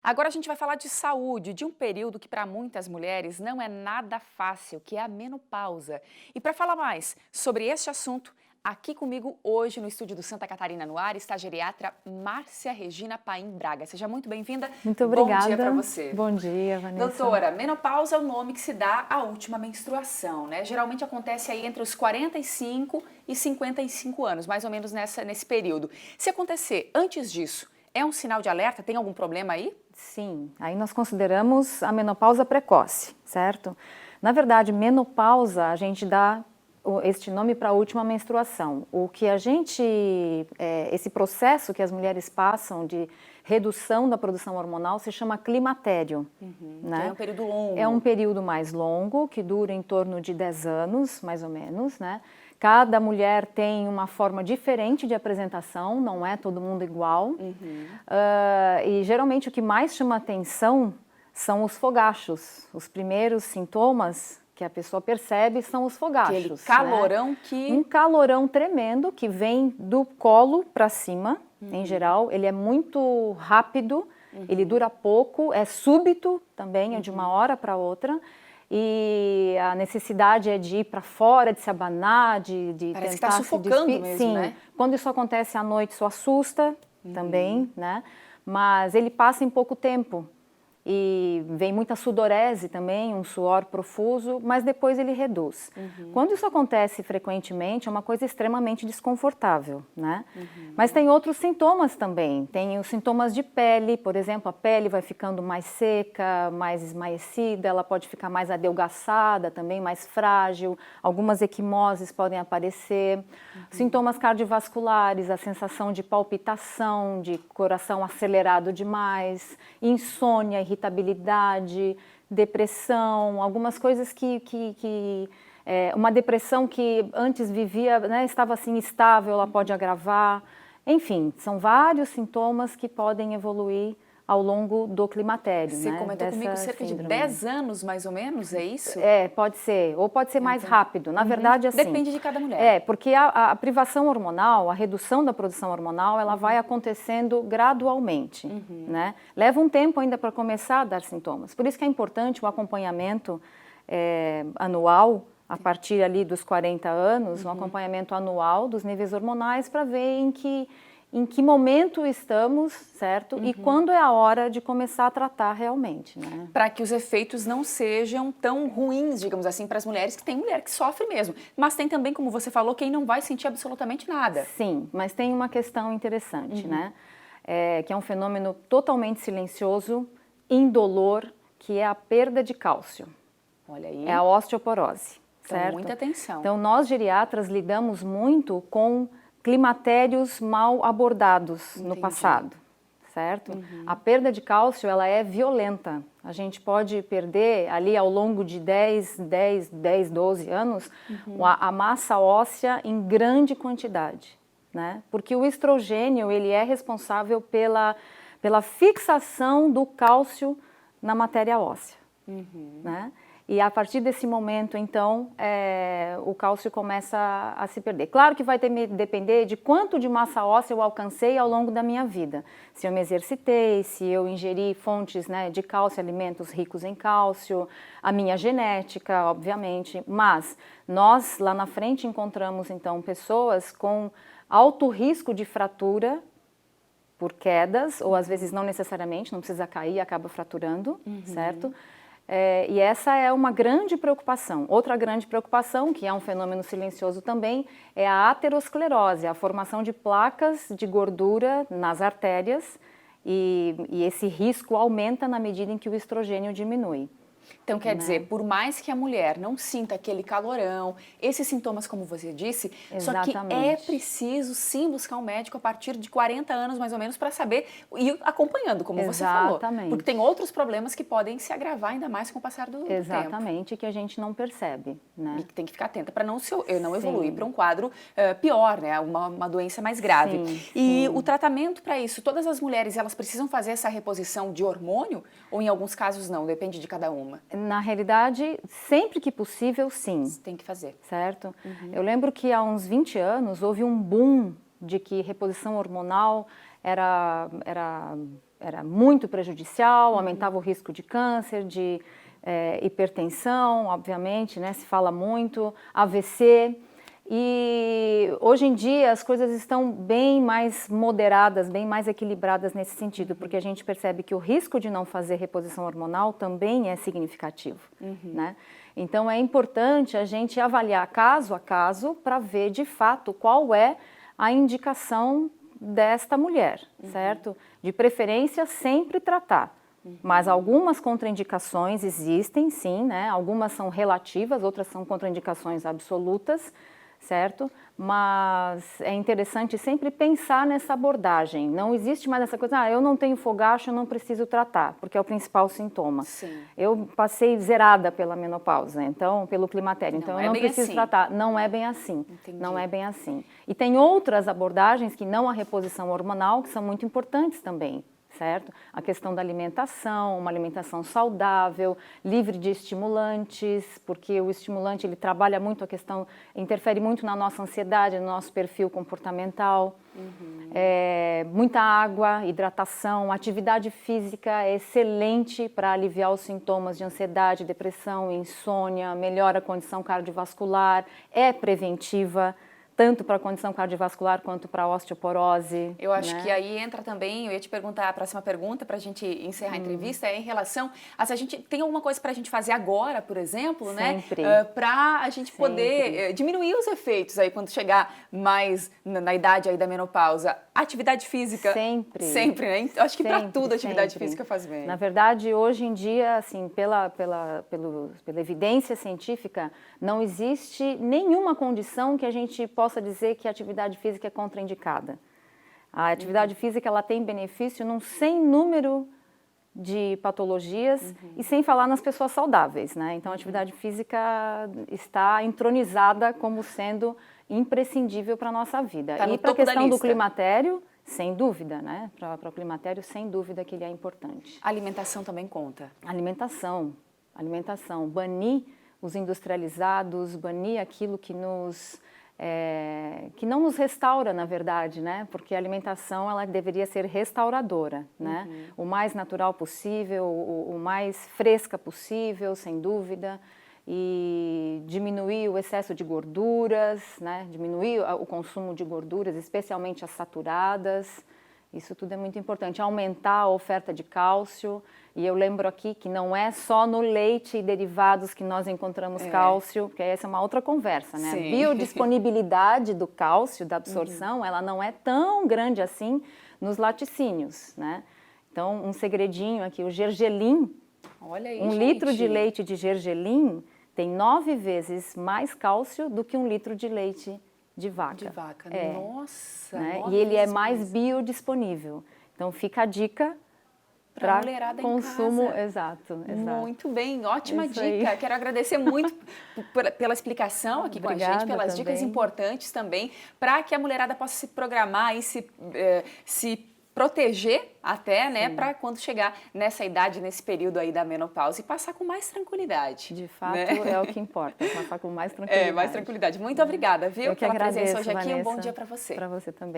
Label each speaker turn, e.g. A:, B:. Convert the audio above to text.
A: Agora a gente vai falar de saúde, de um período que para muitas mulheres não é nada fácil, que é a menopausa. E para falar mais sobre este assunto, aqui comigo hoje no estúdio do Santa Catarina no Ar está a geriatra Márcia Regina Paim Braga. Seja muito bem-vinda.
B: Muito
A: Bom dia para
B: obrigada.
A: você.
B: Bom dia, Vanessa.
A: Doutora, menopausa é o nome que se dá à última menstruação, né? Geralmente acontece aí entre os 45 e 55 anos, mais ou menos nesse período. Se acontecer antes disso, é um sinal de alerta? Tem algum problema aí?
B: Sim, aí nós consideramos a menopausa precoce, certo? Na verdade, menopausa, a gente dá este nome para a última menstruação. O que a gente, esse processo que as mulheres passam de redução da produção hormonal se chama climatério, né?
A: É um período longo.
B: É um período mais longo, que dura em torno de 10 anos, mais ou menos, né? Cada mulher tem uma forma diferente de apresentação, não é todo mundo igual. E geralmente o que mais chama atenção são os fogachos. Os primeiros sintomas que a pessoa percebe são os fogachos.
A: Aquele calorão, né?
B: Um calorão tremendo que vem do colo para cima, em geral. Ele é muito rápido, ele dura pouco, é súbito também, é de uma hora para outra. E a necessidade é de ir para fora, de se abanar, de
A: Parece
B: tentar
A: que está sufocando mesmo,
B: Sim,
A: né?
B: quando isso acontece à noite, isso assusta também, né? Mas ele passa em pouco tempo. E vem muita sudorese também, um suor profuso, mas depois ele reduz. Quando isso acontece frequentemente, é uma coisa extremamente desconfortável, né? Mas tem outros sintomas também. Tem os sintomas de pele, por exemplo, a pele vai ficando mais seca, mais esmaecida, ela pode ficar mais adelgaçada também, mais frágil. Algumas equimoses podem aparecer. Sintomas cardiovasculares, a sensação de palpitação, de coração acelerado demais, insônia, irritabilidade, depressão, algumas coisas uma depressão que antes vivia, né, estava assim estável, ela pode agravar. Enfim, são vários sintomas que podem evoluir ao longo do climatério.
A: Você
B: né,
A: comentou comigo
B: dessa
A: cerca de
B: síndrome.
A: 10 anos, mais ou menos, é isso?
B: Pode ser, ou pode ser mais rápido. Na verdade, assim...
A: Depende de cada mulher.
B: Porque a privação hormonal, a redução da produção hormonal, ela vai acontecendo gradualmente, né? Leva um tempo ainda para começar a dar sintomas. Por isso que é importante o acompanhamento anual, a partir ali dos 40 anos, um acompanhamento anual dos níveis hormonais para ver em que momento estamos, certo? E quando é a hora de começar a tratar realmente, né?
A: Para que os efeitos não sejam tão ruins, digamos assim, para as mulheres, que tem mulher que sofre mesmo. Mas tem também, como você falou, quem não vai sentir absolutamente nada.
B: Sim, mas tem uma questão interessante, né? Que é um fenômeno totalmente silencioso, indolor, que é a perda de cálcio.
A: Olha aí.
B: É a osteoporose,
A: Então,
B: certo?
A: muita atenção.
B: Então, nós geriatras lidamos muito com climatérios mal abordados no passado, certo? A perda de cálcio, ela é violenta. A gente pode perder ali ao longo de 10, 12 anos a massa óssea em grande quantidade, né? Porque o estrogênio, ele é responsável pela fixação do cálcio na matéria óssea, né? E a partir desse momento, então, o cálcio começa a se perder. Claro que vai depender de quanto de massa óssea eu alcancei ao longo da minha vida. Se eu me exercitei, se eu ingeri fontes, né, de cálcio, alimentos ricos em cálcio, a minha genética, obviamente. Mas nós, lá na frente, encontramos, então, pessoas com alto risco de fratura por quedas, ou às vezes não necessariamente, não precisa cair, acaba fraturando, certo? E essa é uma grande preocupação. Outra grande preocupação, que é um fenômeno silencioso também, é a aterosclerose, a formação de placas de gordura nas artérias, e esse risco aumenta na medida em que o estrogênio diminui.
A: Então, quer dizer, por mais que a mulher não sinta aquele calorão, esses sintomas, como você disse, só que é preciso sim buscar um médico a partir de 40 anos, mais ou menos, para saber e acompanhando, como você falou. Porque tem outros problemas que podem se agravar ainda mais com o passar do tempo.
B: Exatamente, que a gente não percebe, né?
A: E que tem que ficar atenta para não evoluir para um quadro pior, né? Uma doença mais grave. E o tratamento para isso, todas as mulheres, elas precisam fazer essa reposição de hormônio? Ou em alguns casos não, depende de cada uma?
B: Na realidade, sempre que possível, sim.
A: Tem que fazer.
B: Certo? Eu lembro que há uns 20 anos houve um boom de que reposição hormonal era era muito prejudicial, aumentava o risco de câncer, de hipertensão, obviamente, né? Se fala muito, AVC. E hoje em dia as coisas estão bem mais moderadas, bem mais equilibradas nesse sentido, porque a gente percebe que o risco de não fazer reposição hormonal também é significativo, né? Então é importante a gente avaliar caso a caso para ver de fato qual é a indicação desta mulher, certo? De preferência sempre tratar. Mas algumas contraindicações existem, sim, né? Algumas são relativas, outras são contraindicações absolutas, certo? Mas é interessante sempre pensar nessa abordagem. Não existe mais essa coisa, eu não tenho fogacho, eu não preciso tratar, porque é o principal sintoma.
A: Sim.
B: Eu passei zerada pela menopausa, então, pelo climatério, então eu não preciso tratar. Não é bem assim.
A: Entendi.
B: Não é bem assim. E tem outras abordagens que não a reposição hormonal, que são muito importantes também. Certo? A questão da alimentação, uma alimentação saudável, livre de estimulantes, porque o estimulante ele trabalha muito a questão, interfere muito na nossa ansiedade, no nosso perfil comportamental. Muita água, hidratação, atividade física é excelente para aliviar os sintomas de ansiedade, depressão, insônia, melhora a condição cardiovascular, é preventiva, tanto para a condição cardiovascular quanto para a osteoporose.
A: Eu acho que aí entra também, eu ia te perguntar, a próxima pergunta para a gente encerrar a entrevista é em relação a se a gente tem alguma coisa para a gente fazer agora, por exemplo,
B: Sempre.
A: Né? Para a gente poder diminuir os efeitos aí quando chegar mais na idade aí da menopausa. Atividade física.
B: Sempre.
A: Sempre, né? Eu acho que para tudo a atividade física faz bem.
B: Na verdade, hoje em dia, assim, pela evidência científica, não existe nenhuma condição que a gente possa dizer que a atividade física é contraindicada. A atividade física ela tem benefício num sem número de patologias e sem falar nas pessoas saudáveis, né? Então a atividade física está entronizada como sendo imprescindível para a nossa vida.
A: Tá
B: e para a questão do climatério, sem dúvida, né? Para o climatério, sem dúvida que ele é importante.
A: A alimentação também conta?
B: Alimentação. Banir os industrializados, banir aquilo que que não nos restaura, na verdade, né? Porque a alimentação ela deveria ser restauradora, né? O mais natural possível, o mais fresca possível, sem dúvida, e diminuir o excesso de gorduras, né? Diminuir o consumo de gorduras, especialmente as saturadas. Isso tudo é muito importante. Aumentar a oferta de cálcio. E eu lembro aqui que não é só no leite e derivados que nós encontramos cálcio, porque essa é uma outra conversa, né?
A: Sim.
B: A biodisponibilidade do cálcio, da absorção, ela não é tão grande assim nos laticínios, né? Então, um segredinho aqui, o gergelim.
A: Olha aí,
B: 1 litro de leite de gergelim tem 9 vezes mais cálcio do que 1 litro de leite de vaca.
A: De vaca, nossa!
B: Né? E ele é mais biodisponível. Então, fica a dica para consumo, exato.
A: Muito bem, ótima dica. Quero agradecer muito pela explicação aqui com a gente, pelas dicas importantes também, para que a mulherada possa se programar e se proteger até, né, para quando chegar nessa idade, nesse período aí da menopausa e passar com mais tranquilidade.
B: De fato, né? É o que importa, passar com mais tranquilidade.
A: Mais tranquilidade. Muito obrigada, viu,
B: Eu que
A: pela
B: agradeço,
A: presença hoje aqui.
B: Vanessa,
A: Um bom dia para você.
B: Para você também.